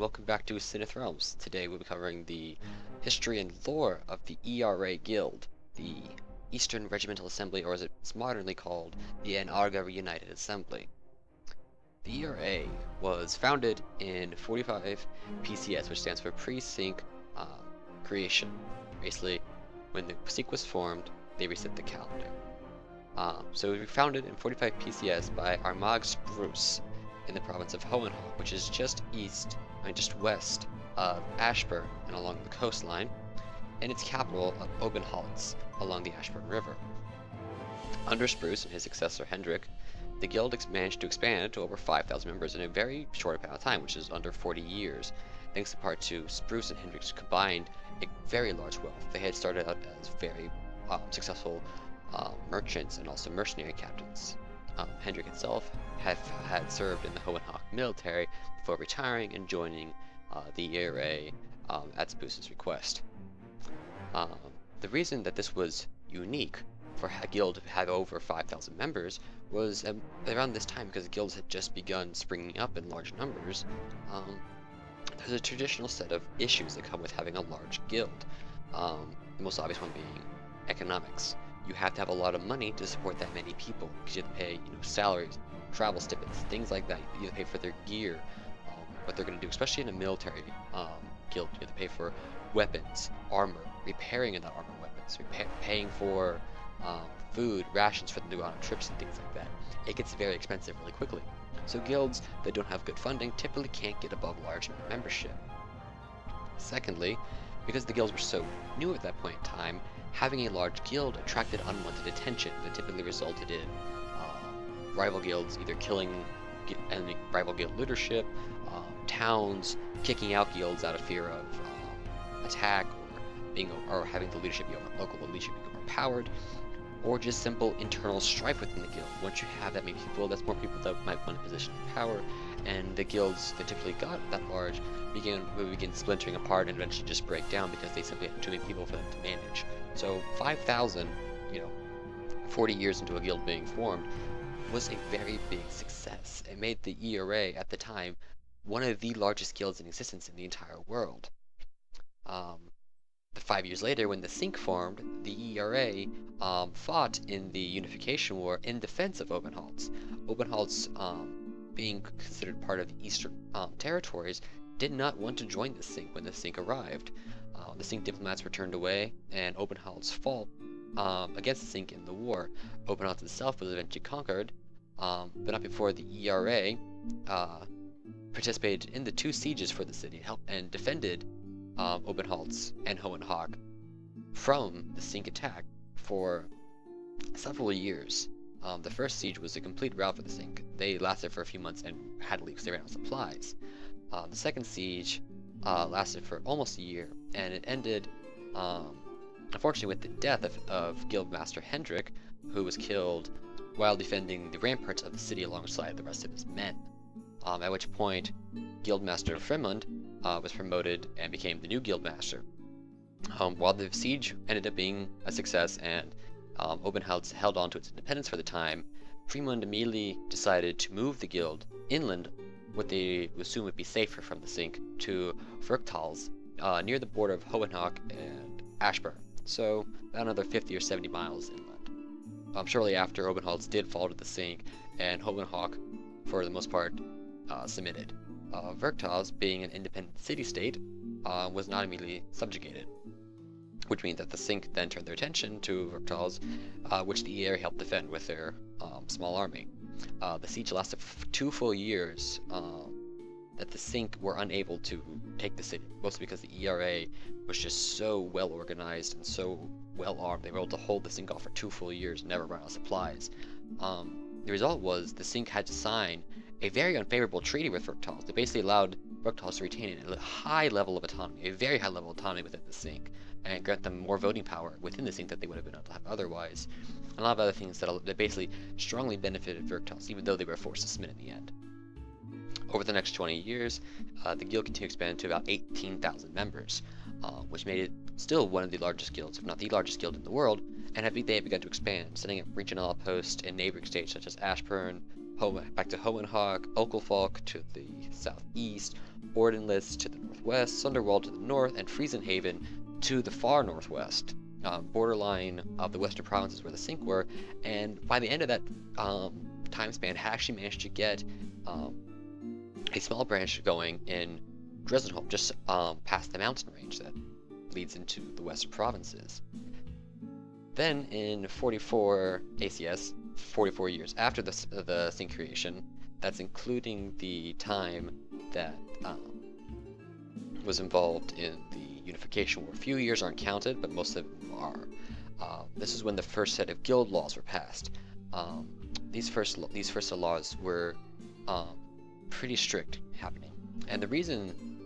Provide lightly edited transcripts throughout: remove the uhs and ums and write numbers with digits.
welcome back to Synith Realms. Today we'll be covering the history and lore of the ERA Guild, the Eastern Regimental Assembly, or as it's modernly called, the En-Arga Reunited Assembly. The ERA was founded in 45 PCS, which stands for Pre-Sync Creation. Basically, when the sync was formed, they reset the calendar. So it was founded in 45 PCS by Armagh Spruce in the province of Hohenhaupt, which is just west of Ashburn and along the coastline, and its capital of Obenholtz along the Ashburn River. Under Spruce and his successor Hendrik, the guild managed to expand to over 5,000 members in a very short amount of time, which is under 40 years, thanks in part to Spruce and Hendrik's combined a very large wealth. They had started out as very successful merchants and also mercenary captains. Hendrik himself had served in the Hohenhaupt military before retiring and joining the ERA at Spruce's request. The reason that this was unique for a guild to have over 5,000 members was around this time, because guilds had just begun springing up in large numbers. There's a traditional set of issues that come with having a large guild. The most obvious one being economics. You have to have a lot of money to support that many people, because you have to pay, salaries, travel stipends, things like that. You have to pay for their gear, what they're going to do, especially in a military guild. You have to pay for weapons, armor, repairing of that armor weapons, paying for food, rations for them to go on trips and things like that. It gets very expensive really quickly. So guilds that don't have good funding typically can't get above large membership. Secondly, because the guilds were so new at that point in time, having a large guild attracted unwanted attention that typically resulted in rival guilds either killing enemy rival guild leadership, towns kicking out guilds out of fear of attack, or having the local leadership be overpowered, or just simple internal strife within the guild. Once you have that many people, that's more people that might want a position of power, and the guilds that typically got that large would begin splintering apart and eventually just break down because they simply had too many people for them to manage. So 5,000, 40 years into a guild being formed, was a very big success. It made the ERA at the time one of the largest guilds in existence in the entire world. 5 years later, when the Sync formed, the ERA fought in the Unification War in defense of Obenholtz. Obenholtz, being considered part of the Eastern territories, did not want to join the Sync when the Sync arrived. The Sync diplomats were turned away, and Obenholtz fought against the Sync in the war. Obenholtz itself was eventually conquered, but not before the ERA participated in the 2 sieges for the city and defended Obenholtz and Hohenhaupt from the Sync attack for several years. The first siege was a complete rout for the Sync. They lasted for a few months and had to leave because they ran out of supplies. The second siege lasted for almost a year, and it ended, unfortunately, with the death of Guildmaster Hendrik, who was killed while defending the ramparts of the city alongside the rest of his men. At which point, Guildmaster Fremund was promoted and became the new Guildmaster. While the siege ended up being a success and Obenholtz held on to its independence for the time, Fremund immediately decided to move the guild inland, what they assumed would be safer from the Sync, to Verktals, near the border of Hohenhaupt and Ashburn, so about another 50 or 70 miles inland. Shortly after, Obenholtz did fall to the Sync, and Hohenhaupt, for the most part, submitted. Verktals, being an independent city-state, was not immediately subjugated, which means that the Sync then turned their attention to Verktals, which the ERA helped defend with their small army. The siege lasted 2 full years that the Sync were unable to take the city, mostly because the ERA was just so well organized and so well armed. They were able to hold the Sync off for 2 full years and never run out of supplies. The result was the Sync had to sign a very unfavorable treaty with Verktals. They basically allowed Verktals to retain a high level of autonomy, a very high level of autonomy within the Sync, and grant them more voting power within the Sync that they would have been able to have otherwise. And a lot of other things that basically strongly benefited Verktals, even though they were forced to submit in the end. Over the next 20 years, the guild continued to expand to about 18,000 members, which made it still one of the largest guilds, if not the largest guild in the world, and they have begun to expand, setting up regional outposts in neighboring states such as Ashburn, back to Hohenhag, Okelfalk to the southeast, Ordenlitz to the northwest, Sunderwald to the north, and Friesenhaven to the far northwest, borderline of the western provinces where the Sink were. And by the end of that time span, had actually managed to get a small branch going in Dresdenholm, just past the mountain range that leads into the western provinces. Then in 44 ACS, 44 years after the Sink creation, that's including the time that was involved in the Unification War. A few years aren't counted, but most of them are. This is when the first set of guild laws were passed. These first laws were pretty strict happening, and the reason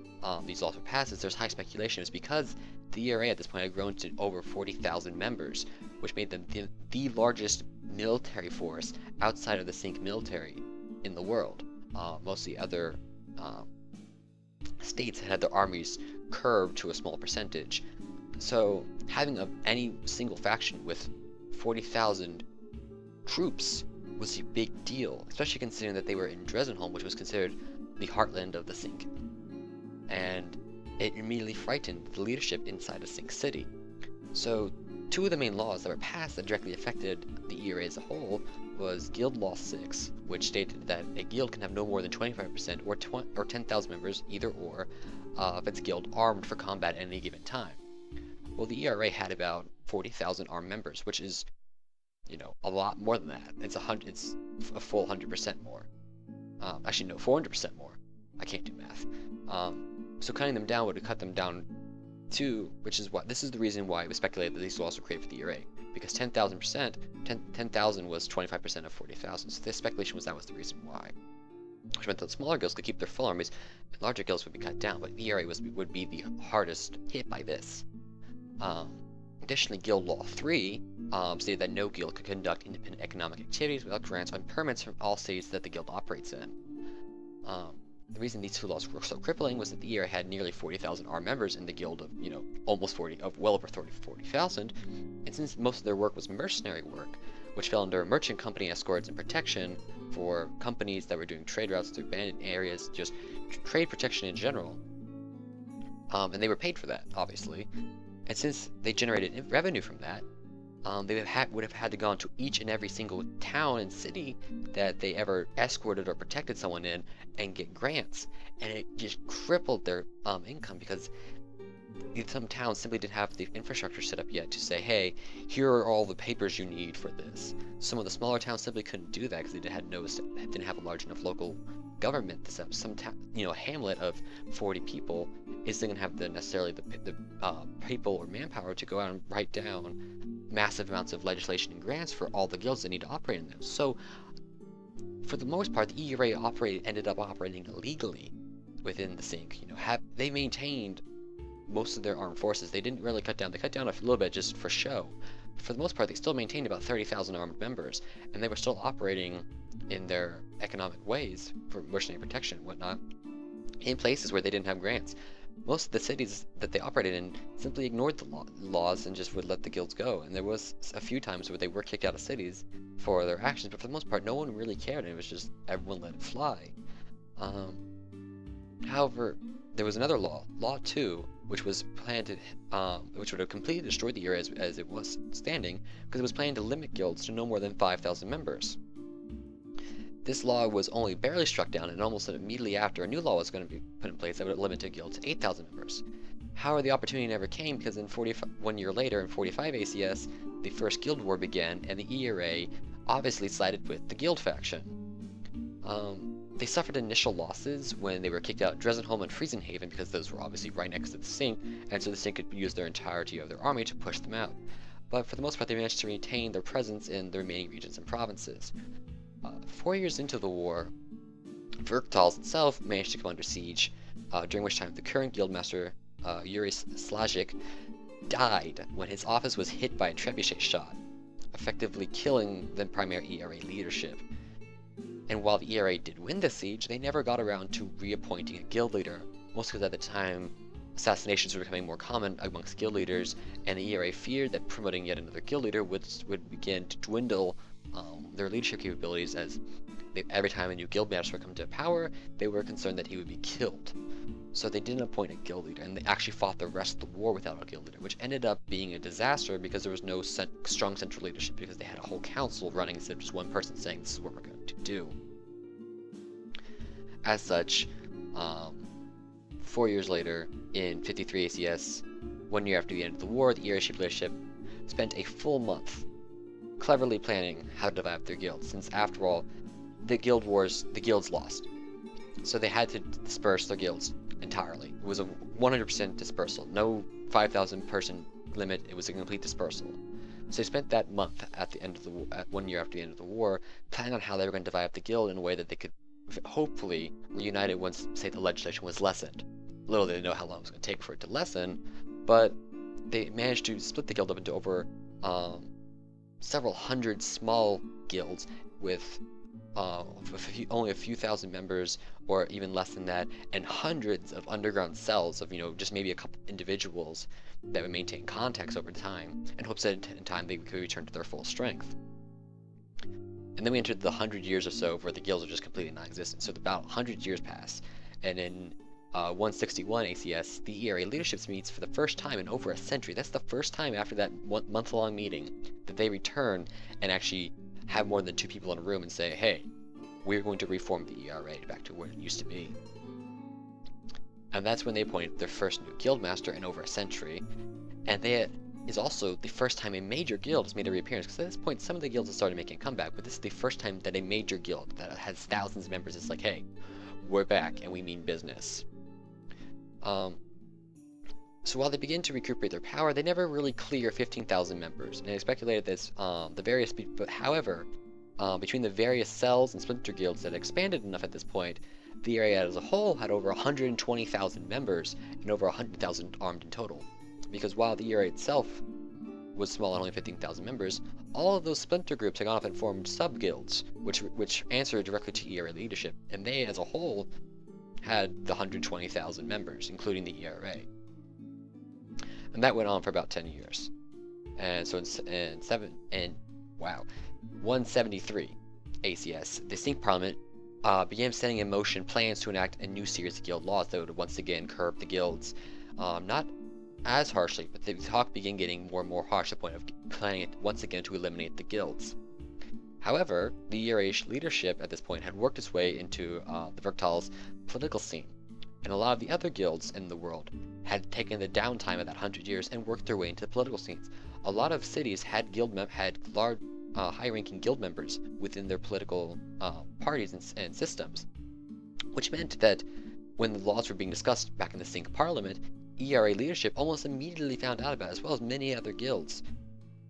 these laws were passed is there's high speculation is because the ERA at this point had grown to over 40,000 members, which made them the largest military force outside of the Sink military in the world. Most of the other states had their armies curbed to a small percentage. So having any single faction with 40,000 troops was a big deal, especially considering that they were in Dresdenholm, which was considered the heartland of the Sink. And it immediately frightened the leadership inside of Sink City. So two of the main laws that were passed that directly affected the ERA as a whole was Guild Law 6, which stated that a guild can have no more than 25% or 10,000 members, either or, of its guild armed for combat at any given time. Well, the ERA had about 40,000 armed members, which is, you know, a lot more than that. It's a full 100% more. Actually, no, 400% more. I can't do math. So cutting them down would have cut them down to, which is what, this is the reason why it was speculated that these laws were created for the ERA, because 10,000 was 25% of 40,000, so the speculation was that was the reason why. Which meant that smaller guilds could keep their full armies, and larger guilds would be cut down, but the ERA would be the hardest hit by this. Additionally, Guild Law 3 stated that no guild could conduct independent economic activities without grants and permits from all cities that the guild operates in. The reason these two laws were so crippling was that the ERA had nearly 40,000 armed members in the guild of, you know, well over 40,000, and since most of their work was mercenary work, which fell under merchant company escorts and protection for companies that were doing trade routes to abandoned areas, just trade protection in general, and they were paid for that, obviously, and since they generated revenue from that, they would have had to go into each and every single town and city that they ever escorted or protected someone in and get grants, and it just crippled their income because some towns simply didn't have the infrastructure set up yet to say, hey, here are all the papers you need for this. Some of the smaller towns simply couldn't do that because they didn't have a large enough local government to set up. Some a hamlet of 40 people isn't going to have necessarily the people or manpower to go out and write down massive amounts of legislation and grants for all the guilds that need to operate in them. So, for the most part, the ERA ended up operating illegally within the Sink. You know, they maintained most of their armed forces. They didn't really cut down. They cut down a little bit just for show. For the most part, they still maintained about 30,000 armed members, and they were still operating in their economic ways for mercenary protection and whatnot in places where they didn't have grants. Most of the cities that they operated in simply ignored the laws and just would let the guilds go, and there was a few times where they were kicked out of cities for their actions, but for the most part no one really cared, and it was just everyone let it fly. However, there was another law, Law 2, which was planned to, which would have completely destroyed the ERA as it was standing, because it was planned to limit guilds to no more than 5,000 members. This law was only barely struck down, and almost immediately after, a new law was going to be put in place that would limit a guild to 8,000 members. However, the opportunity never came because in 1 year later, in 45 ACS, the First Guild War began, and the ERA obviously sided with the guild faction. They suffered initial losses when they were kicked out Dresdenholm and Friesenhaven because those were obviously right next to the Sink, and so the Sink could use their entirety of their army to push them out. But for the most part, they managed to retain their presence in the remaining regions and provinces. 4 years into the war, Verktal itself managed to come under siege, during which time the current guildmaster, Yuri Slajic, died when his office was hit by a trebuchet shot, effectively killing the primary ERA leadership. And while the ERA did win the siege, they never got around to reappointing a guild leader, mostly because at the time assassinations were becoming more common amongst guild leaders, and the ERA feared that promoting yet another guild leader would begin to dwindle their leadership capabilities, as every time a new guild master would come to power, they were concerned that he would be killed. So they didn't appoint a guild leader, and they actually fought the rest of the war without a guild leader, which ended up being a disaster because there was no strong central leadership, because they had a whole council running instead of just one person saying this is what we're going to do. As such, 4 years later, in 53 ACS, 1 year after the end of the war, the ERA leadership spent a full month cleverly planning how to divide up their guilds, since after all, the guilds lost. So they had to disperse their guilds entirely. It was a 100% dispersal. No 5,000 person limit, it was a complete dispersal. So they spent that month at the end of the 1 year after the end of the war, planning on how they were going to divide up the guild in a way that they could hopefully reunite it once, say, the legislation was lessened. Little did they know how long it was going to take for it to lessen, but they managed to split the guild up into over several hundred small guilds with only a few thousand members, or even less than that, and hundreds of underground cells of, just maybe a couple individuals that would maintain contacts over time, and hopes that in time they could return to their full strength. And then we entered the 100 years or so where the guilds are just completely non-existent. So about 100 years pass, and in 161 ACS, the ERA leadership meets for the first time in over a century. That's the first time after that month-long meeting that they return and actually have more than 2 people in a room and say, hey, we're going to reform the ERA back to where it used to be. And that's when they appointed their first new guild master in over a century. And that is also the first time a major guild has made a reappearance, because at this point some of the guilds have started making a comeback, but this is the first time that a major guild that has thousands of members is like, hey, we're back and we mean business. So while they begin to recuperate their power, they never really clear 15,000 members, and they speculated this, however, between the various cells and splinter guilds that expanded enough at this point, the area as a whole had over 120,000 members and over 100,000 armed in total. Because while the area itself was small and only 15,000 members, all of those splinter groups had gone off and formed sub-guilds, which answered directly to ERA leadership, and they as a whole had the 120,000 members, including the ERA. And that went on for about 10 years. And so in 173 ACS, the Synth Parliament began setting in motion plans to enact a new series of guild laws that would once again curb the guilds, not as harshly, but the talk began getting more and more harsh to the point of planning it once again to eliminate the guilds. However, the ERA leadership at this point had worked its way into the Verktal's political scene, and a lot of the other guilds in the world had taken the downtime of that 100 years and worked their way into the political scenes. A lot of cities had large, high-ranking guild members within their political parties and systems, which meant that when the laws were being discussed back in the Synth Parliament, ERA leadership almost immediately found out about it, as well as many other guilds.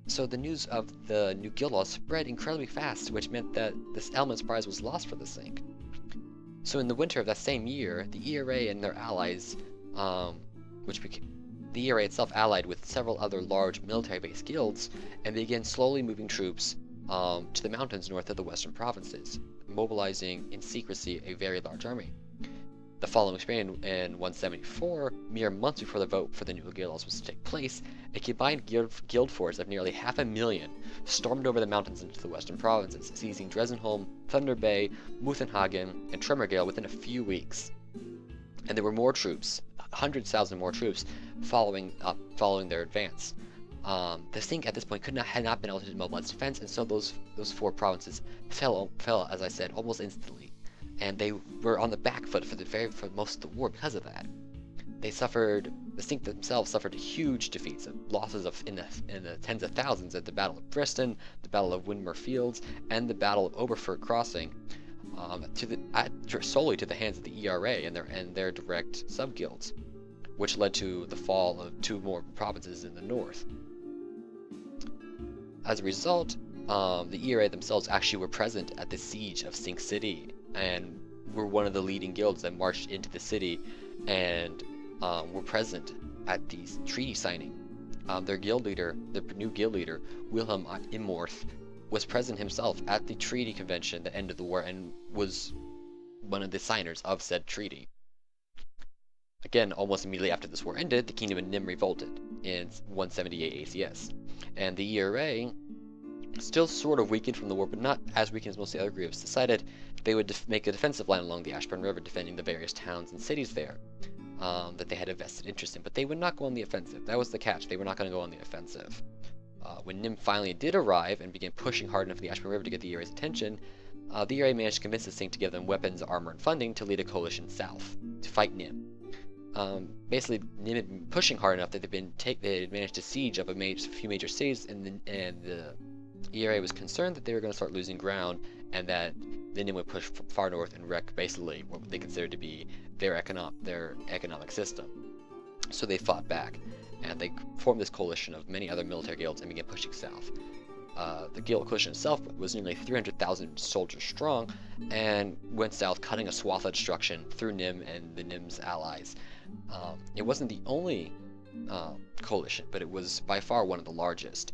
So the news of the new guild laws spread incredibly fast, which meant that this element of surprise was lost for the Synth. So in the winter of that same year, the ERA and their allies, the ERA itself allied with several other large military-based guilds, and began slowly moving troops to the mountains north of the western provinces, mobilizing in secrecy a very large army. The following spring, in 174, mere months before the vote for the new guild laws was to take place, a combined guild force of nearly 500,000 stormed over the mountains into the western provinces, seizing Dresdenholm, Thunder Bay, Muthenhagen, and Tremorgale within a few weeks. And there were more troops, 100,000 more troops, following their advance. The Synth at this point had not been able to mobilize defense, and so those 4 provinces fell, as I said, almost instantly. And they were on the back foot for most of the war because of that. The Synth themselves suffered huge defeats, losses in the tens of thousands at the Battle of Briston, the Battle of Winmer Fields, and the Battle of Oberfurt Crossing, solely to the hands of the ERA and their direct sub-guilds, which led to the fall of 2 more provinces in the north. As a result, the ERA themselves actually were present at the siege of Synth City, and were one of the leading guilds that marched into the city and were present at the treaty signing. Their new guild leader, Wilhelm Immorth, was present himself at the treaty convention that ended the war and was one of the signers of said treaty. Again, almost immediately after this war ended, the Kingdom of Nim revolted in 178 ACS, and the ERA still sort of weakened from the war, but not as weakened as most of the other groups, decided they would make a defensive line along the Ashburn River, defending the various towns and cities there that they had a vested interest in. But they would not go on the offensive. That was the catch. They were not going to go on the offensive. When Nim finally did arrive and began pushing hard enough the Ashburn River to get the ERA's attention, the ERA managed to convince the Sink to give them weapons, armor, and funding to lead a coalition south to fight Nim. Basically, Nim had been pushing hard enough that they had managed to siege up a few major cities, and the ERA was concerned that they were going to start losing ground, and that the Nim would push far north and wreck basically what they considered to be their economic system. So they fought back, and they formed this coalition of many other military guilds and began pushing south. The guild coalition itself was nearly 300,000 soldiers strong, and went south, cutting a swath of destruction through Nim and the Nim's allies. It wasn't the only coalition, but it was by far one of the largest.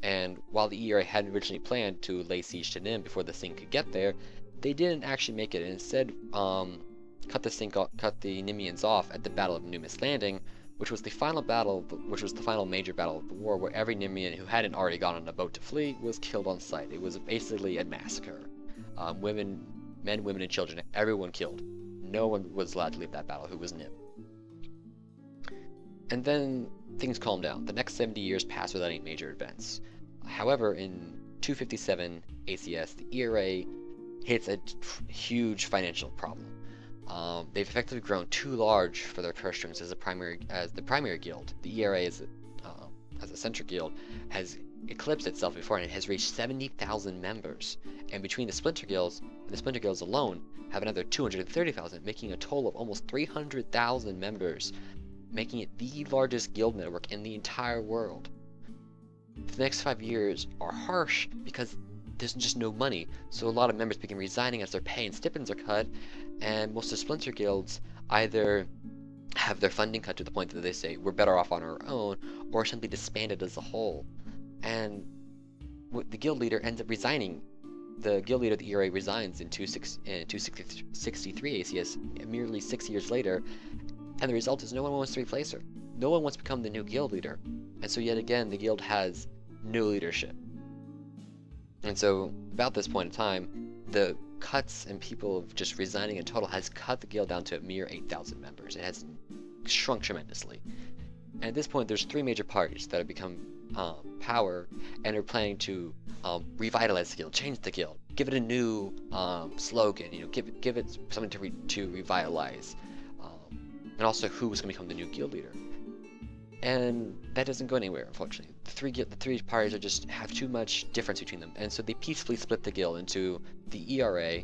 And while the ERA hadn't originally planned to lay siege to Nim before the Sink could get there, they didn't actually make it, and instead cut the Nimians off at the Battle of Numis Landing, which was the final major battle of the war, where every Nimian who hadn't already gone on a boat to flee was killed on sight. It was basically a massacre. Men, women, and children, everyone killed. No one was allowed to leave that battle who was Nim. And then things calmed down. The next 70 years passed without any major events. However, in 257 ACS, the ERA hits a huge financial problem. They've effectively grown too large for their purse strings as the primary guild. The ERA as a central guild has eclipsed itself before, and it has reached 70,000 members. And between the splinter guilds alone have another 230,000, making a total of almost 300,000 members, making it the largest guild network in the entire world. The next 5 years are harsh because there's just no money, so a lot of members begin resigning as their pay and stipends are cut, and most of the splinter guilds either have their funding cut to the point that they say we're better off on our own, or simply disbanded as a whole. And the guild leader ends up resigning. The guild leader of the ERA resigns in 263 ACS merely 6 years later, and the result is no one wants to replace her. No one wants to become the new guild leader, and so yet again the guild has no leadership. And so about this point in time, the cuts and people just resigning in total has cut the guild down to a mere 8,000 members. It has shrunk tremendously. And at this point, there's three major parties that have become power and are planning to revitalize the guild, change the guild, give it a new slogan, give it something to revitalize, and also who was going to become the new guild leader. And that doesn't go anywhere, unfortunately. The three parties just have too much difference between them, and so they peacefully split the guild into the ERA,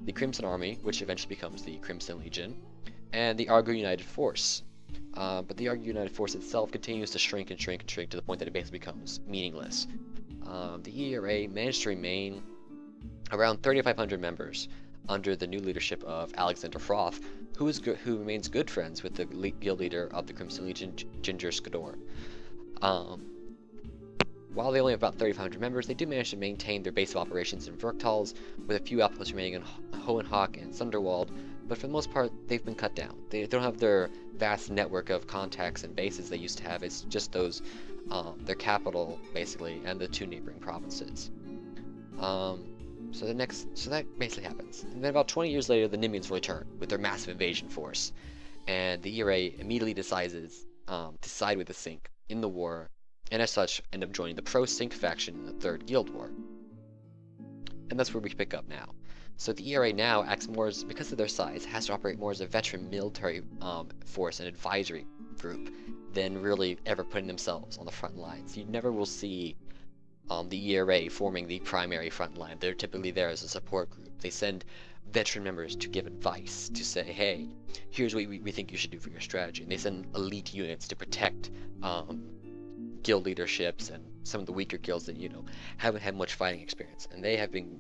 the Crimson Army, which eventually becomes the Crimson Legion, and the En-Arga United Force. But the En-Arga United Force itself continues to shrink and shrink and shrink to the point that it basically becomes meaningless. The ERA managed to remain around 3,500 members under the new leadership of Alexander Froth, who remains good friends with the guild leader of the Crimson Legion, Ginger Skador. While they only have about 3,500 members, they do manage to maintain their base of operations in Verktals, with a few outposts remaining in Hohenhock and Sunderwald, but for the most part, they've been cut down. They don't have their vast network of contacts and bases they used to have. It's just those, their capital, basically, and the two neighboring provinces. So that basically happens. And then about 20 years later, the Nimians return with their massive invasion force, and the ERA immediately decides to side with the Sink in the war, and as such end up joining the pro-Sink faction in the Third Guild War. And that's where we pick up now. So the ERA now acts more as, because of their size, has to operate more as a veteran military force and advisory group than really ever putting themselves on the front lines. You never will see the ERA forming the primary front line. They're typically there as a support group. They send veteran members to give advice, to say, hey, here's what we think you should do for your strategy. And they send elite units to protect guild leaderships and some of the weaker guilds that, haven't had much fighting experience. And they have been,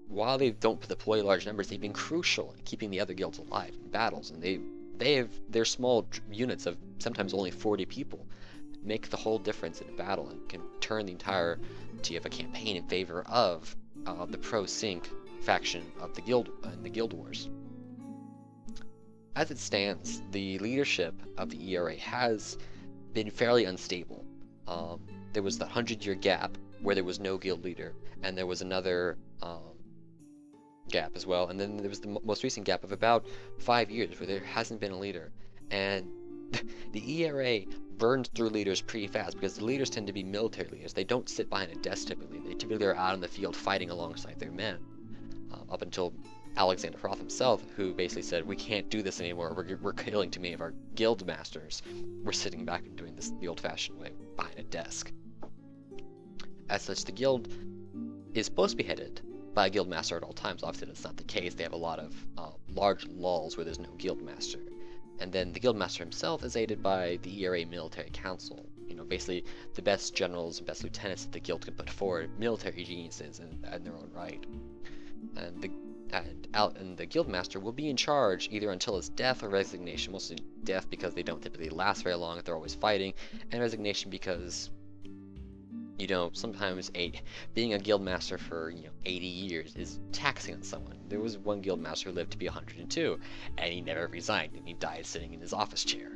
while they don't deploy large numbers, they've been crucial in keeping the other guilds alive in battles. And their small units of sometimes only 40 people make the whole difference in a battle and can turn the entirety of a campaign in favor of the pro-Sink faction of the guild in the guild wars. As it stands, the leadership of the ERA has been fairly unstable. There was the 100-year gap where there was no guild leader, and there was another gap as well, and then there was the most recent gap of about 5 years where there hasn't been a leader, and the ERA burns through leaders pretty fast because the leaders tend to be military leaders. They don't sit behind a desk typically. They typically are out in the field fighting alongside their men, up until Alexander Froth himself, who basically said, we can't do this anymore, we're killing too many of our guild masters. We're sitting back and doing this the old-fashioned way, behind a desk. As such, the guild is supposed to be headed by a guild master at all times. Obviously that's not the case. They have a lot of large lulls where there's no guild master. And then the guild master himself is aided by the ERA military council. You know, basically the best generals and best lieutenants that the guild can put forward, military geniuses in their own right. And the guild master will be in charge either until his death or resignation. Mostly death because they don't typically last very long if they're always fighting, and resignation because, you know, sometimes being a guild master for 80 years is taxing on someone. There was one guild master who lived to be 102, and he never resigned, and he died sitting in his office chair.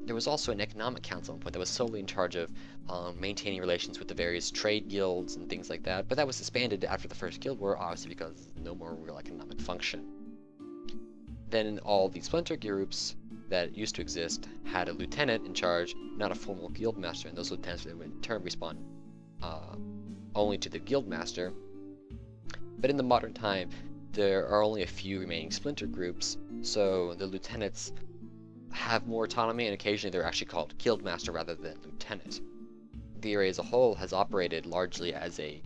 There was also an economic council that was solely in charge of maintaining relations with the various trade guilds and things like that, but that was disbanded after the First Guild War, obviously because no more real economic function. Then all these splinter groups that used to exist had a lieutenant in charge, not a formal guild master, and those lieutenants would in turn respond only to the guild master. But in the modern time, there are only a few remaining splinter groups, so the lieutenants have more autonomy, and occasionally they're actually called guild master rather than lieutenant. The ERA as a whole has operated largely as a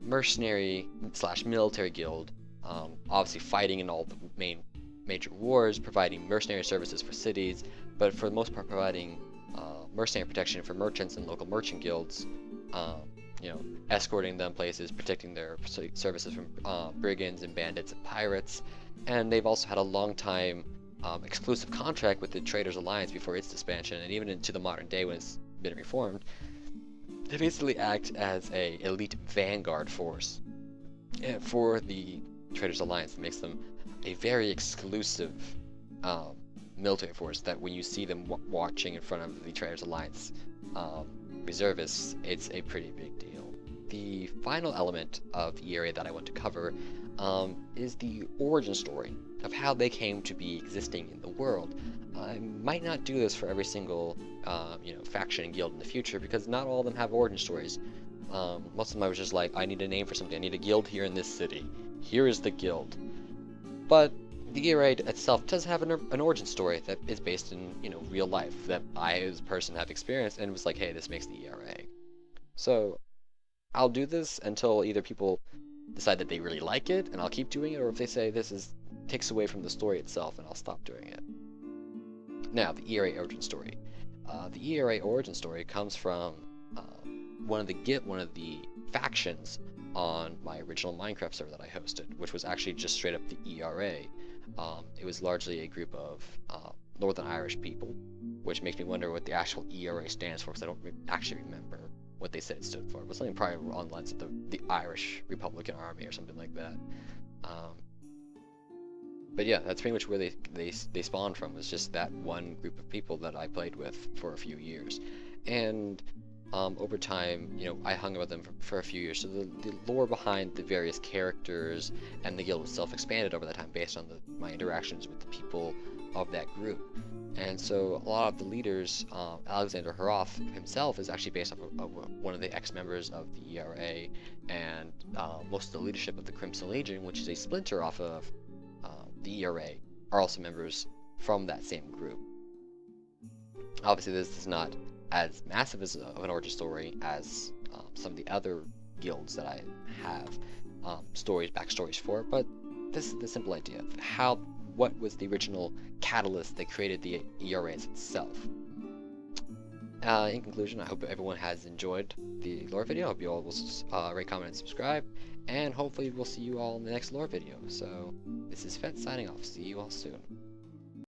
mercenary / military guild, obviously fighting in all the major wars, providing mercenary services for cities, but for the most part providing mercenary protection for merchants and local merchant guilds, escorting them places, protecting their services from brigands and bandits and pirates. And they've also had a long time exclusive contract with the Traders Alliance before its disbandment, and even into the modern day when it's been reformed. They basically act as a elite vanguard force for the Traders Alliance. That makes them a very exclusive military force that when you see them watching in front of the Traders Alliance reservists, it's a pretty big deal. The final element of ERA that I want to cover is the origin story of how they came to be existing in the world. I might not do this for every single faction and guild in the future because not all of them have origin stories. Most of them I was just like, I need a name for something. I need a guild here in this city. Here is the guild. But the ERA itself does have an origin story that is based in real life that I as a person have experienced, and was like, hey, this makes the ERA. So I'll do this until either people decide that they really like it and I'll keep doing it, or if they say this takes away from the story itself, and I'll stop doing it. Now, the ERA origin story. The ERA origin story comes from one of the factions on my original Minecraft server that I hosted, which was actually just straight up the ERA. It was largely a group of Northern Irish people, which makes me wonder what the actual ERA stands for, because I don't actually remember what they said it stood for. It was something probably on the lines of the Irish Republican Army or something like that. But yeah, that's pretty much where they spawned from, was just that one group of people that I played with for a few years. And over time, I hung with them for a few years, so the lore behind the various characters and the guild itself expanded over that time based on my interactions with the people of that group. And so a lot of the leaders, Alexander Froth himself is actually based off of one of the ex-members of the ERA, and most of the leadership of the Crimson Legion, which is a splinter off of the ERA, are also members from that same group. Obviously this is not as massive of an origin story as some of the other guilds that I have backstories for, but this is the simple idea of what was the original catalyst that created the ERAs itself. In conclusion, I hope everyone has enjoyed the lore video. I hope you all will rate, comment, and subscribe, and hopefully we'll see you all in the next lore video. So this is Fett signing off. See you all soon.